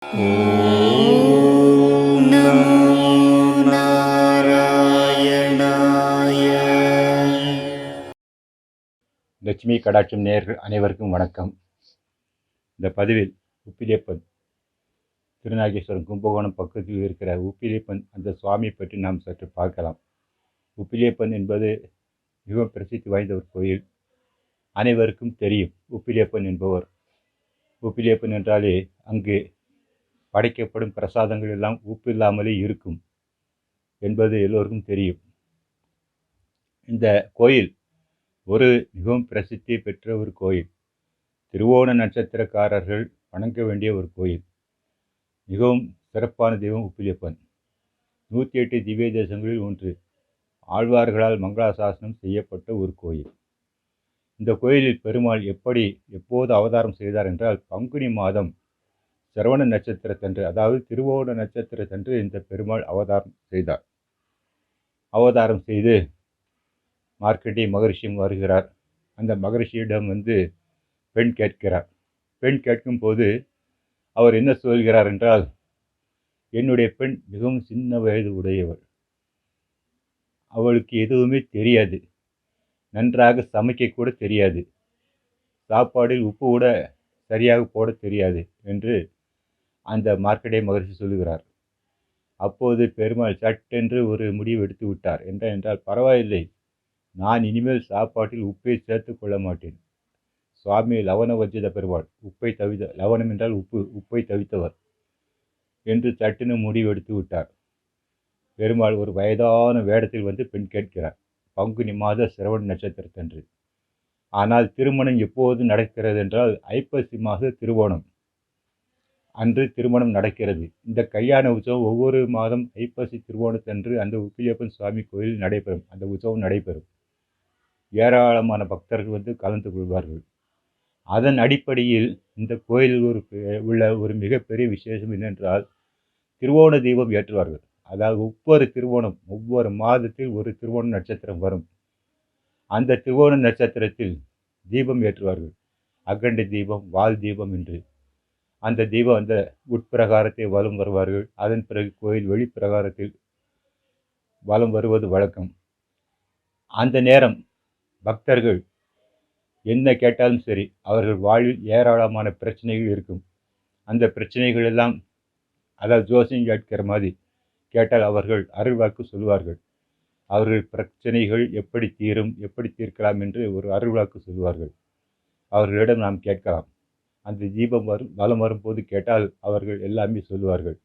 ஓம் நமோ நாராயணாய. லட்சுமி கடாட்சம் நேயர்கள் அனைவருக்கும் வணக்கம். இந்த பதிவில் உப்பிலியப்பன் திருநாகேஸ்வரம் கும்பகோணம் பக்கத்தில் இருக்கிற உப்பிலியப்பன் அந்த சுவாமியை பற்றி நாம் சற்று பார்க்கலாம். உப்பிலியப்பன் என்பது மிகவும் பிரசித்தி வாய்ந்த ஒரு கோயில். அனைவருக்கும் தெரியும் உப்பிலியப்பன் என்பவர். உப்பிலியப்பன் என்றாலே அங்கு படைக்கப்படும் பிரசாதங்கள் எல்லாம் உப்பு இல்லாமலே இருக்கும் என்பது எல்லோருக்கும் தெரியும். இந்த கோயில் ஒரு மிகவும் பிரசித்தி பெற்ற ஒரு கோயில். திருவோண நட்சத்திரக்காரர்கள் வணங்க வேண்டிய ஒரு கோயில். மிகவும் சிறப்பான தெய்வம் உப்பிலியப்பன். 108 திவ்ய தேசங்களில் ஒன்று. ஆழ்வார்களால் மங்களாசாசனம் செய்யப்பட்ட ஒரு கோயில். இந்த கோயிலில் பெருமாள் எப்போது அவதாரம் செய்தார் என்றால் பங்குனி மாதம் சிரவண நட்சத்திரத்தன்று, அதாவது திருவோண நட்சத்திரத்தன்று இந்த பெருமாள் அவதாரம் செய்தார். அவதாரம் செய்து மார்க்கண்டி மகரிஷியும் வருகிறார். அந்த மகரிஷியிடம் பெண் கேட்கிறார். பெண் கேட்கும் போது அவர் என்ன சொல்கிறார் என்றால், என்னுடைய பெண் மிகவும் சின்ன வயது உடையவள், அவளுக்கு எதுவுமே தெரியாது, நன்றாக சமைக்க கூட தெரியாது, சாப்பாடில் உப்பு கூட சரியாக போட தெரியாது என்று அந்த மார்க்கண்டே மகரிஷி சொல்லுகிறார். அப்போது பெருமாள் சட்டென்று ஒரு முடிவு எடுத்து விட்டார். என்றால் பரவாயில்லை, நான் இனிமேல் சாப்பாட்டில் உப்பை சேர்த்து கொள்ள மாட்டேன். சுவாமி லவண வர்ஜித பெருமாள், உப்பை தவித்த, லவணம் என்றால் உப்பு, உப்பை தவித்தவர் என்று சட்டுன்னு முடிவு எடுத்து விட்டார். பெருமாள் ஒரு வயதான வேடத்தில் பெண் கேட்கிறார், பங்குனி மாத சிரவண நட்சத்திரத்தன்று. ஆனால் திருமணம் எப்போது நடக்கிறது என்றால் ஐப்பசி மாத திருவோணம் அன்று திருமணம் நடக்கிறது. இந்த கல்யாண உற்சவம் ஒவ்வொரு மாதம் ஐப்பசி திருவோணத்தன்று அந்த உப்பிலியப்பன் சுவாமி கோயிலில் நடைபெறும். அந்த உற்சவம் நடைபெறும். ஏராளமான பக்தர்கள் கலந்து கொள்வார்கள். அதன் அடிப்படையில் இந்த கோயிலில் உள்ள ஒரு மிகப்பெரிய விசேஷம் என்னென்றால் திருவோண தீபம் ஏற்றுவார்கள். அதாவது ஒவ்வொரு மாதத்தில் ஒரு திருவோண நட்சத்திரம் வரும். அந்த திருவோண நட்சத்திரத்தில் தீபம் ஏற்றுவார்கள். அகண்ட தீபம், வால் தீபம் என்று. அந்த தீபம் அந்த உட்பிரகாரத்தை வலம் வருவார்கள். அதன் பிறகு கோயில் வெளிப்பிரகாரத்தில் வலம் வருவது வழக்கம். அந்த நேரம் பக்தர்கள் என்ன கேட்டாலும் சரி, அவர்கள் வாழ்வில் ஏராளமான பிரச்சனைகள் இருக்கும். அந்த பிரச்சனைகள் எல்லாம், அதாவது ஜோசியம் கேட்கிற மாதிரி கேட்டால் அவர்கள் அருள்வாக்கு சொல்வார்கள். அவர்கள் பிரச்சனைகள் எப்படி தீரும், எப்படி தீர்க்கலாம் என்று ஒரு அருள்வாக்கு சொல்வார்கள். அவர்களிடம் நாம் கேட்கலாம். அந்த தீபம் வலம் வரும்போது கேட்டால் அவர்கள் எல்லாமே சொல்வார்கள்.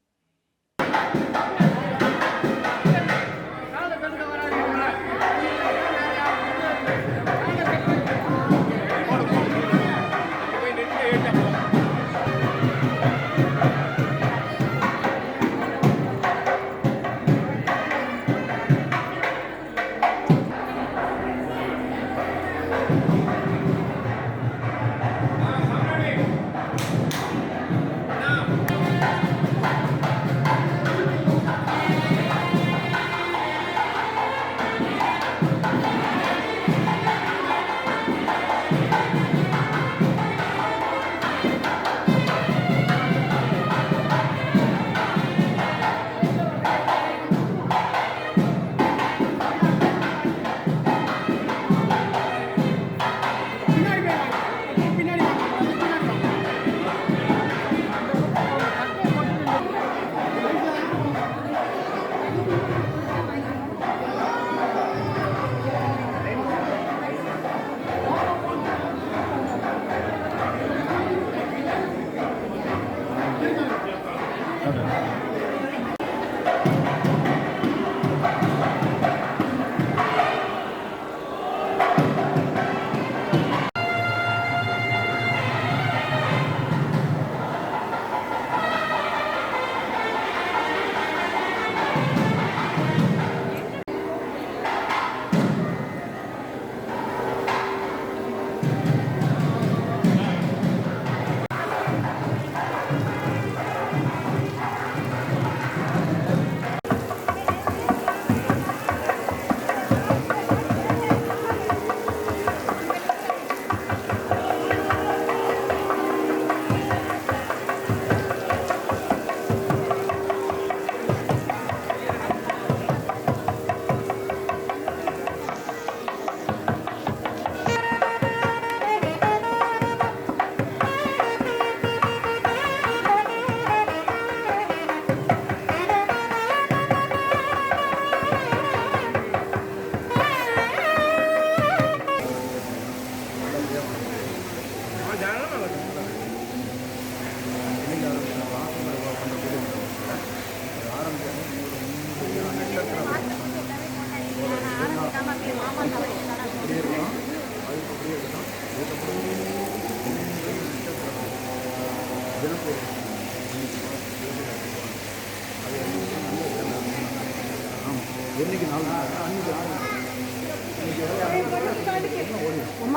அம்மா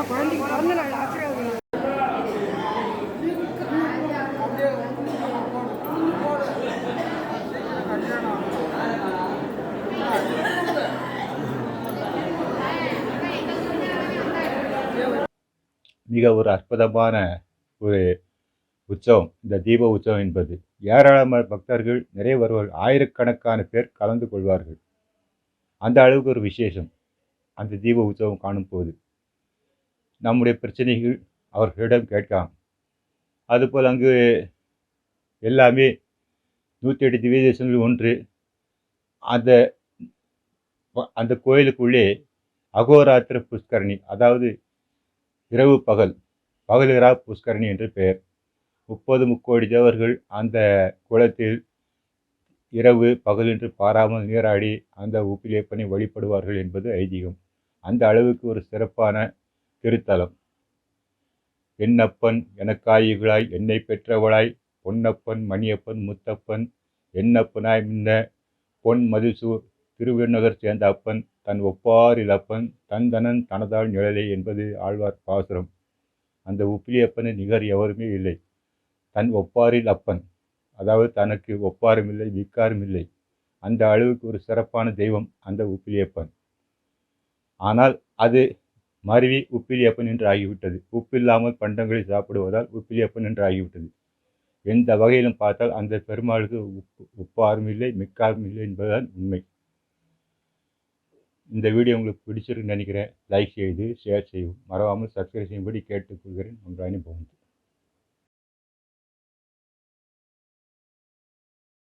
குழந்தைக்கு பிறந்த நாள் ஆசீர்வாதம். மிக ஒரு அற்புதமான ஒரு உற்சவம் இந்த தீப உற்சவம் என்பது. ஏராளமான பக்தர்கள் நிறைய வருவார்கள், ஆயிரக்கணக்கான பேர் கலந்து கொள்வார்கள். அந்த அளவுக்கு ஒரு விசேஷம் அந்த தீப உற்சவம் காணும் போது. நம்முடைய பிரச்சனைகள் அவர்களிடம் கேட்கலாம். அதுபோல் அங்கு எல்லாமே 108 திவ்ய தேசங்களில் ஒன்று. அந்த அந்த கோயிலுக்குள்ளே அகோராத்திர புஷ்கரணி, அதாவது இரவு பகல், பகலிரா புஷ்கரணி என்று பெயர். 30 முக்கோடி தேவர்கள் அந்த குளத்தில் இரவு பகல் என்று பாராமல் நீராடி அந்த உப்பிலியப்பனை வழிபடுவார்கள் என்பது ஐதீகம். அந்த அளவுக்கு ஒரு சிறப்பான திருத்தலம். என்னப்பன் எனக்காயிகளாய் என்னை பெற்றவளாய் பொன்னப்பன் மணியப்பன் முத்தப்பன் என்னப்பனாய் முன்ன பொன் மதிசூ திருவிண்ணகர் சேர்ந்த அப்பன் தன் ஒப்பாரில் அப்பன் தந்தனன் தனதால் நிழலே என்பது ஆழ்வார் பாசுரம். அந்த உப்பிலியப்பனை நிகர் எவருமே இல்லை. தன் ஒப்பாரில் அப்பன், அதாவது தனக்கு ஒப்பாரும் இல்லை மிக்காரும் இல்லை. அந்த அளவுக்கு ஒரு சிறப்பான தெய்வம் அந்த உப்பிலியப்பன். ஆனால் அது மருவி உப்பிலியப்பன் என்று ஆகிவிட்டது. உப்பில்லாமல் பண்டங்களை சாப்பிடுவதால் உப்பிலியப்பன் என்று ஆகிவிட்டது. எந்த வகையிலும் பார்த்தால் அந்த பெருமாளுக்கு ஒப்பாரும் இல்லை மிக்காரும் இல்லை என்பதுதான் உண்மை. இந்த வீடியோ உங்களுக்கு பிடிச்சிருக்குன்னு நினைக்கிறேன். லைக் செய்து ஷேர் செய்யவும் மறவாமல் சப்ஸ்கிரைப் செய்யும்படி கேட்டுக்கொள்கிறேன். உங்கள் அனுபவம்.